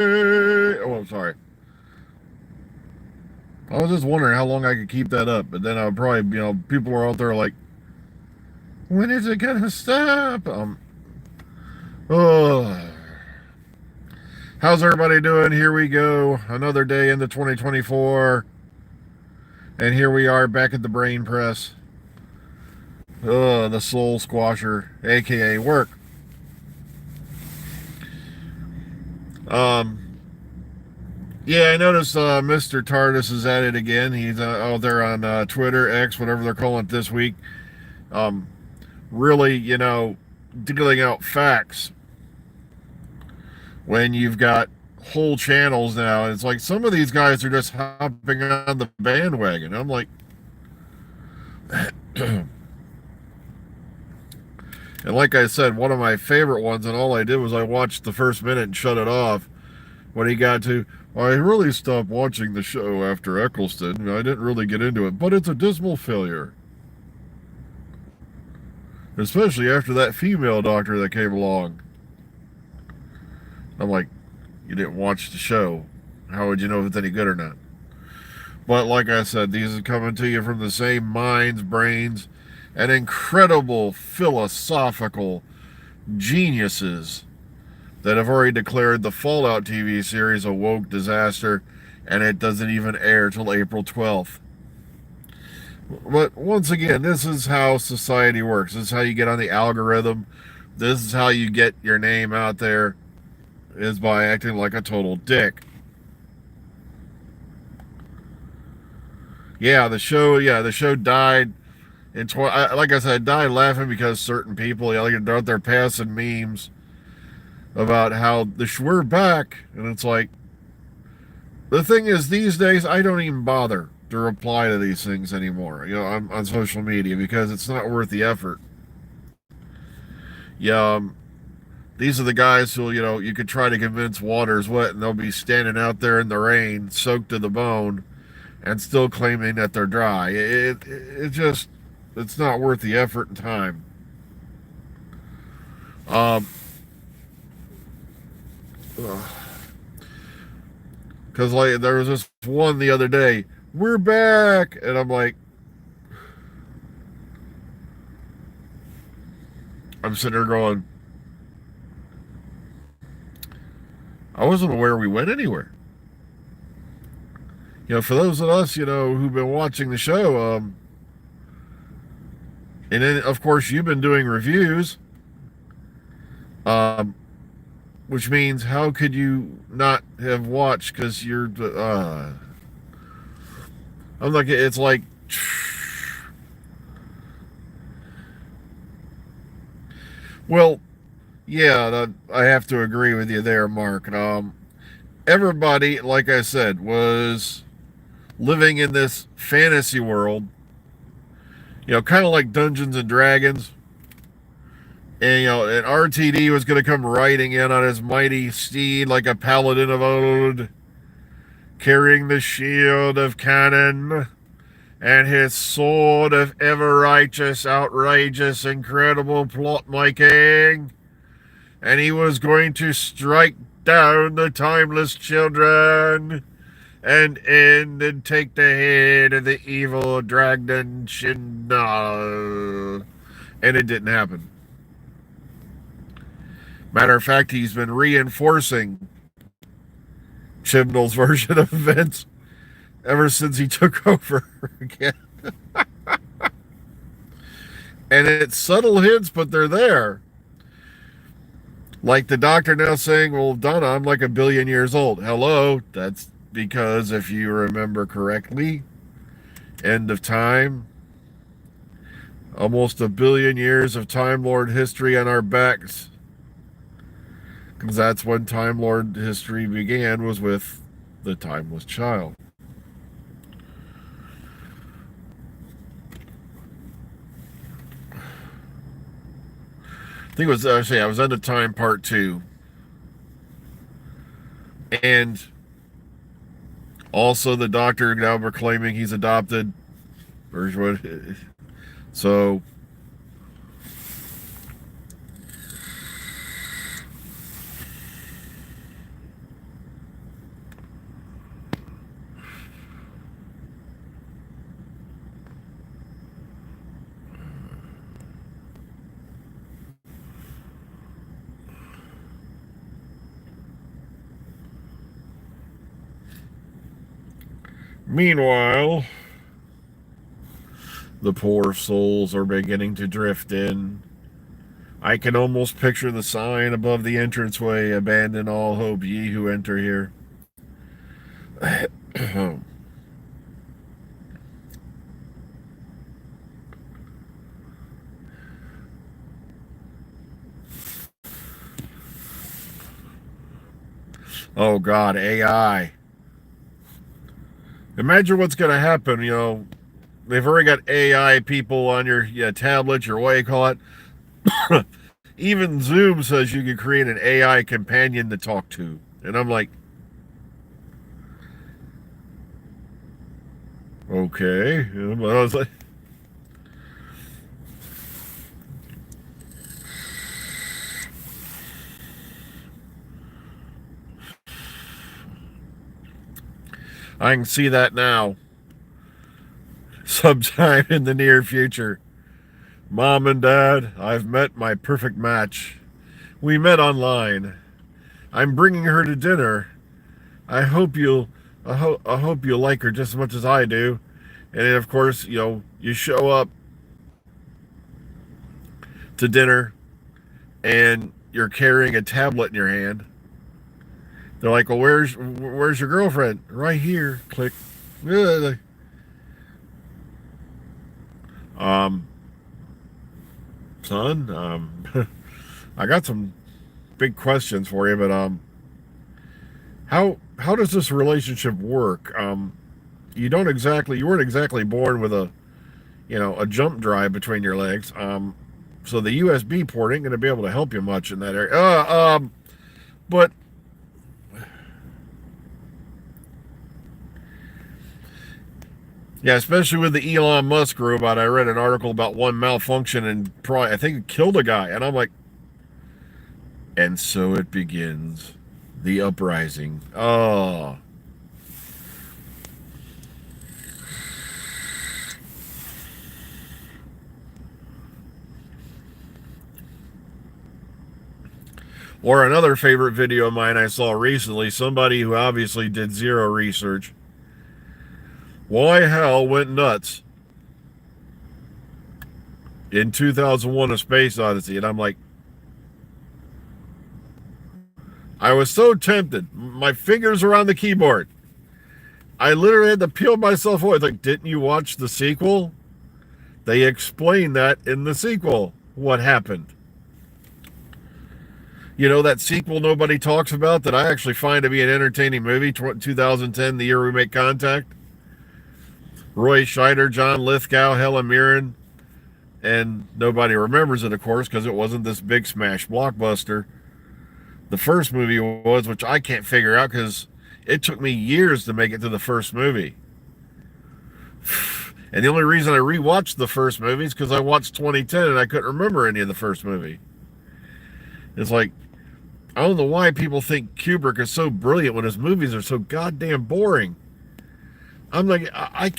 Oh, I'm sorry. I was just wondering how long I could keep that up, but then I would probably, people are out there like, when is it gonna stop? Oh, how's everybody doing? Here we go, another day into 2024, and here we are back at the brain press. The soul squasher, aka work. Um, yeah, I noticed Mr. Tardis is at it again. He's out there on Twitter, X, whatever they're calling it this week. Um, really, dealing out facts when you've got whole channels now. It's like some of these guys are just hopping on the bandwagon. I'm like, and like I said, one of my favorite ones, and all I did was I watched the first minute and shut it off when he got to, I really stopped watching the show after Eccleston. I didn't really get into it, but it's a dismal failure. Especially after that female doctor that came along. I'm like, you didn't watch the show. How would you know if it's any good or not? But like I said, these are coming to you from the same minds, brains, and incredible philosophical geniuses that have already declared the Fallout TV series a woke disaster, and it doesn't even air till April 12th. But once again, this is how society works. This is how you get on the algorithm. This is how you get your name out there, is by acting like a total dick. The show died like I said, I died laughing because certain people, they're out there passing memes about how we're back, and it's like, the thing is, these days I don't even bother to reply to these things anymore, on social media, because it's not worth the effort. Yeah, these are the guys who, you could try to convince water's wet, and they'll be standing out there in the rain, soaked to the bone, and still claiming that they're dry. It's not worth the effort and time. Um, because like there was this one the other day, we're back, and I'm like, I'm sitting there going, I wasn't aware we went anywhere. For those of us, who've been watching the show, and then of course you've been doing reviews, um, which means how could you not have watched? Because I'm like, it's like, well, yeah, I have to agree with you there, Mark. Everybody, like I said, was living in this fantasy world, kind of like Dungeons and Dragons. And RTD was going to come riding in on his mighty steed like a paladin of old, carrying the shield of Canaan and his sword of ever righteous, outrageous, incredible plot making. And he was going to strike down the timeless children and end and take the head of the evil dragon Shindal. And it didn't happen. Matter of fact, he's been reinforcing Chibnall's version of events ever since he took over again. And it's subtle hints, but they're there. Like the doctor now saying, well, Donna, I'm like 1 billion years old. Hello? That's because, if you remember correctly, end of time, almost 1 billion years of Time Lord history on our backs. Because that's when Time Lord history began, was with the Timeless Child. I think it was actually, I was End of Time Part 2. And also the doctor now proclaiming he's adopted. So Meanwhile, the poor souls are beginning to drift in. I can almost picture the sign above the entranceway, "Abandon all hope, ye who enter here." Oh God, AI. Imagine what's going to happen. They've already got AI people on your tablet, your what you call it. Even Zoom says you can create an AI companion to talk to. And I'm like, okay. But I was like, I can see that now. Sometime in the near future. Mom and Dad, I've met my perfect match. We met online. I'm bringing her to dinner. I hope you'll I hope you'll like her just as much as I do. And then, of course, you show up to dinner and you're carrying a tablet in your hand. They're like, "Well, where's your girlfriend?" "Right here." Click. Um, son, I got some big questions for you, but how does this relationship work? You weren't exactly born with a jump drive between your legs. So the USB port ain't going to be able to help you much in that area. But yeah, especially with the Elon Musk robot. I read an article about one malfunction and probably I think it killed a guy, and I'm like, and so it begins, the uprising. Oh. Or another favorite video of mine I saw recently, somebody who obviously did zero research. Why hell went nuts in 2001: A Space Odyssey? And I'm like, I was so tempted. My fingers are on the keyboard. I literally had to peel myself away. It's like, didn't you watch the sequel? They explain that in the sequel, what happened. That sequel nobody talks about that I actually find to be an entertaining movie, 2010, the year we make contact. Roy Scheider, John Lithgow, Helen Mirren, and nobody remembers it, of course, because it wasn't this big smash blockbuster. The first movie was, which I can't figure out because it took me years to make it to the first movie. And the only reason I rewatched the first movie is because I watched 2010 and I couldn't remember any of the first movie. It's like, I don't know why people think Kubrick is so brilliant when his movies are so goddamn boring. I'm like, I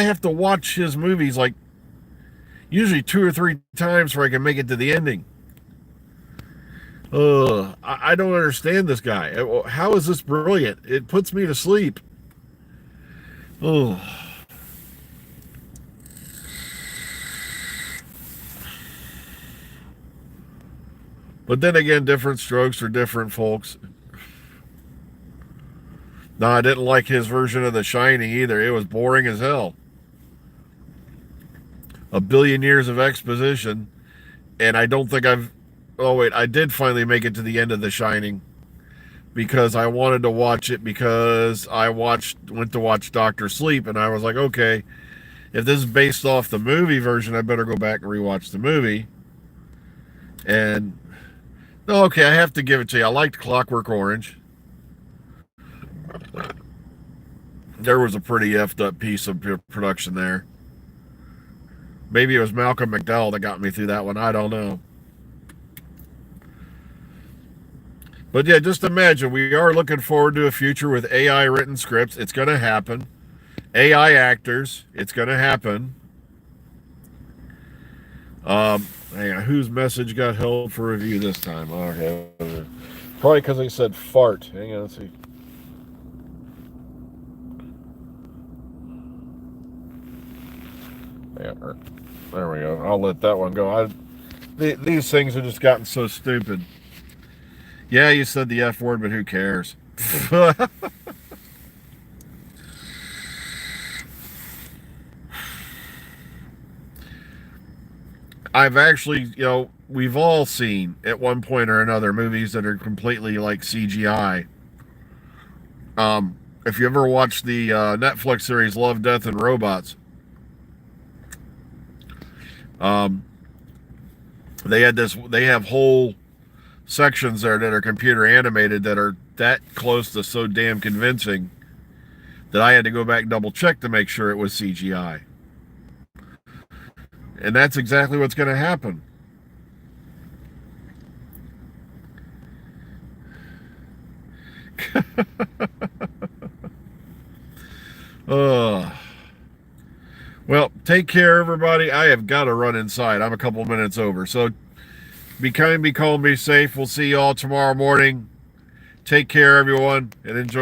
have to watch his movies like usually 2 or 3 times before I can make it to the ending. I don't understand this guy. How is this brilliant? It puts me to sleep. Ugh. But then again, different strokes for different folks. No, I didn't like his version of The Shining either. It was boring as hell. A billion years of exposition, and I don't think I've... Oh, wait, I did finally make it to the end of The Shining because I wanted to watch it because I went to watch Dr. Sleep, and I was like, okay, if this is based off the movie version, I better go back and rewatch the movie. And okay, I have to give it to you. I liked Clockwork Orange. There was a pretty effed up piece of production there. Maybe it was Malcolm McDowell that got me through that one. I don't know. But yeah, just imagine, we are looking forward to a future with AI written scripts. It's going to happen. AI actors. It's going to happen. Hang on, whose message got held for review this time? Okay. Probably because they said fart. Hang on, let's see. Yeah, there we go. I'll let that one go. These things have just gotten so stupid. Yeah, you said the F word, but who cares? I've actually, we've all seen at one point or another movies that are completely like CGI. If you ever watched the Netflix series Love, Death, and Robots, um, they have whole sections there that are computer animated that are that close to so damn convincing that I had to go back and double check to make sure it was CGI. And that's exactly what's going to happen. Well, take care, everybody. I have got to run inside. I'm a couple minutes over. So be kind, be calm, be safe. We'll see you all tomorrow morning. Take care, everyone, and enjoy.